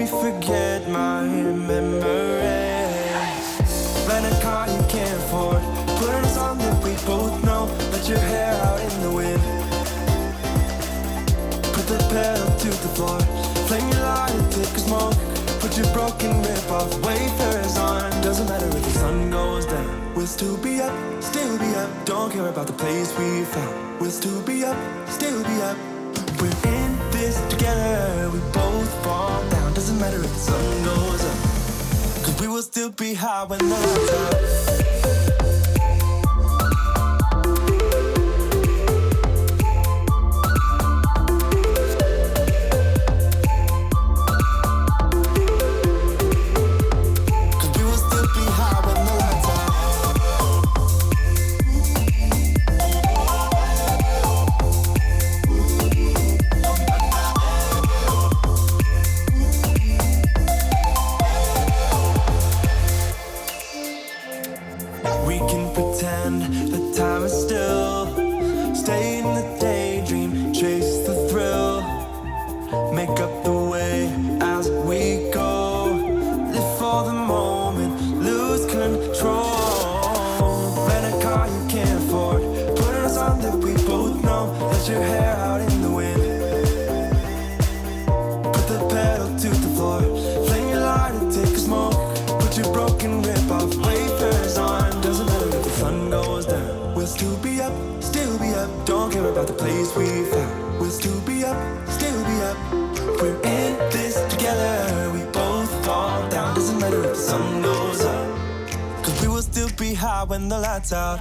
forget my memories. Rent a car you can't afford, put on a song that we both know. Let your hair out in the wind, put the pedal to the floor. Flame your light and take a smoke. Put your broken rip-off wafers on. Doesn't matter if the sun goes down, we'll still be up, still be up. Don't care about the place we found. We'll still be up, still be up. We're in this together, we both fall down. Doesn't matter if the sun goes up, 'cause we will still be high when the lights out. Your hair out in the wind, put the pedal to the floor. Flame your light and take a smoke. Put your broken rip-off wafers on. Doesn't matter if the sun goes down, we'll still be up, still be up. Don't care about the place we found. We'll still be up, still be up. We're in this together, we both fall down. Doesn't matter if the sun goes up, 'cause we will still be high when the lights out.